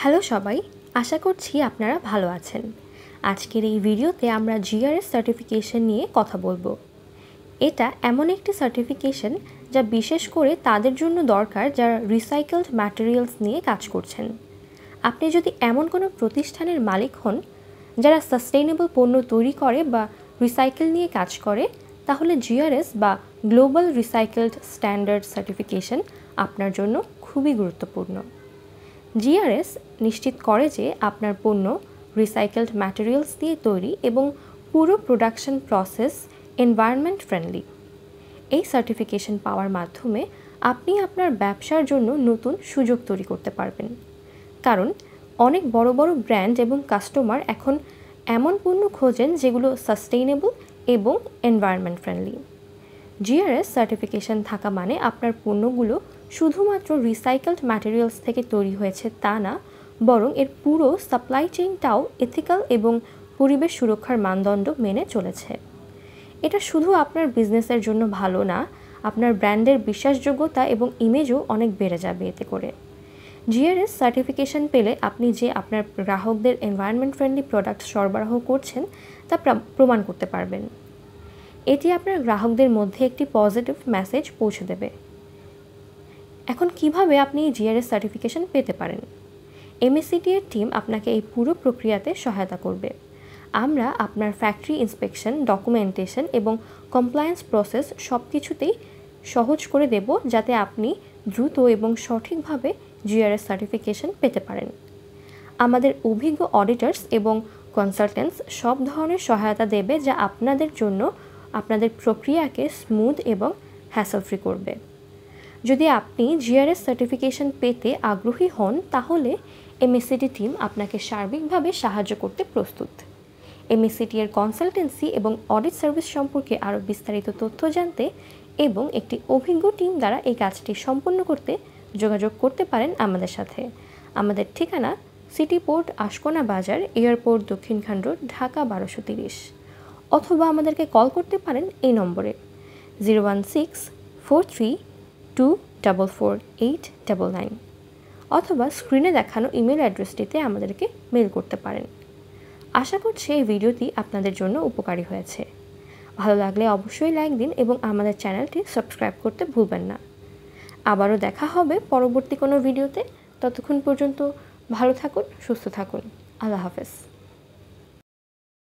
Hello সবাই, আশা করছি আপনারা ভালো আছেন। আজকের এই ভিডিওতে আমরা জিআরএস সার্টিফিকেশন নিয়ে কথা বলবো। এটা এমন একটি সার্টিফিকেশন যা বিশেষ করে তাদের জন্য দরকার যারা রিসাইকেলড ম্যাটেরিয়ালস নিয়ে কাজ করছেন। আপনি যদি এমন কোনো প্রতিষ্ঠানের মালিক হন যারা সাস্টেইনেবল পণ্য তৈরি করে বা রিসাইকেল নিয়ে কাজ করে, তাহলে জিআরএস বা গ্লোবাল রিসাইকেলড স্ট্যান্ডার্ড সার্টিফিকেশন আপনার জন্য খুবই গুরুত্বপূর্ণ। জিআরএস নিশ্চিত করে যে আপনার পণ্য রিসাইকেলড ম্যাটেরিয়ালস দিয়ে তৈরি এবং পুরো প্রোডাকশন প্রসেস এনভায়রনমেন্ট ফ্রেন্ডলি। এই সার্টিফিকেশন পাওয়ার মাধ্যমে আপনি আপনার ব্যবসার জন্য নতুন সুযোগ তৈরি করতে পারবেন, কারণ অনেক বড় বড় ব্র্যান্ড এবং কাস্টমার এখন এমন পণ্য খোঁজেন যেগুলো সাস্টেইনেবল এবং এনভায়রনমেন্ট ফ্রেন্ডলি। জিআরএস সার্টিফিকেশন থাকা মানে আপনার পণ্যগুলো শুধুমাত্র রিসাইকেলড ম্যাটেরিয়ালস থেকে তৈরি হয়েছে তা না, বরং এর পুরো সাপ্লাই চেইনটাও এথিক্যাল এবং পরিবেশ সুরক্ষার মানদণ্ড মেনে চলেছে। এটা শুধু আপনার বিজনেসের জন্য ভালো না, আপনার ব্র্যান্ডের বিশ্বাসযোগ্যতা এবং ইমেজও অনেক বেড়ে যাবে এতে করে। জিআরএস সার্টিফিকেশন পেলে আপনি যে আপনার গ্রাহকদের এনভায়রনমেন্ট ফ্রেন্ডলি প্রোডাক্ট সরবরাহ করছেন তা প্রমাণ করতে পারবেন। এটি আপনার গ্রাহকদের মধ্যে একটি পজিটিভ মেসেজ পৌঁছে দেবে। এখন কিভাবে আপনি জিআরএস সার্টিফিকেশন পেতে পারেন? এমএসসিটি এর টিম আপনাকে এই পুরো প্রক্রিয়াতে সহায়তা করবে। আমরা আপনার ফ্যাক্টরি ইন্সপেকশন, ডকুমেন্টেশন এবং কমপ্লায়েন্স প্রসেস সব কিছুতেই সহজ করে দেব, যাতে আপনি দ্রুত এবং সঠিকভাবে জিআরএস সার্টিফিকেশন পেতে পারেন। আমাদের অভিজ্ঞ অডিটর্স এবং কনসালটেন্টস সব ধরনের সহায়তা দেবে, যা আপনাদের জন্য আপনাদের প্রক্রিয়াকে স্মুথ এবং হ্যাসল ফ্রি করবে। যদি আপনি জিআরএস সার্টিফিকেশন পেতে আগ্রহী হন, তাহলে এমএসসিটি টিম আপনাকে সার্বিকভাবে সাহায্য করতে প্রস্তুত। এমএসসিটি এর কনসালটেন্সি এবং অডিট সার্ভিস সম্পর্কে আরও বিস্তারিত তথ্য জানতে এবং একটি অভিজ্ঞ টিম দ্বারা এই কাজটি সম্পন্ন করতে যোগাযোগ করতে পারেন আমাদের সাথে। আমাদের ঠিকানা সিটি পোর্ট, আশকোনা বাজার, এয়ারপোর্ট, দক্ষিণখান রোড, ঢাকা 1230। অথবা আমাদেরকে কল করতে পারেন এই নম্বরে 01643244899, অথবা স্ক্রিনে দেখানো ইমেল অ্যাড্রেসটিতে আমাদেরকে মেল করতে পারেন। আশা করছি এই ভিডিওটি আপনাদের জন্য উপকারী হয়েছে। ভালো লাগলে অবশ্যই লাইক দিন এবং আমাদের চ্যানেলটি সাবস্ক্রাইব করতে ভুলবেন না। আবারও দেখা হবে পরবর্তী কোনো ভিডিওতে। ততক্ষণ পর্যন্ত ভালো থাকুন, সুস্থ থাকুন। আল্লাহ হাফেজ।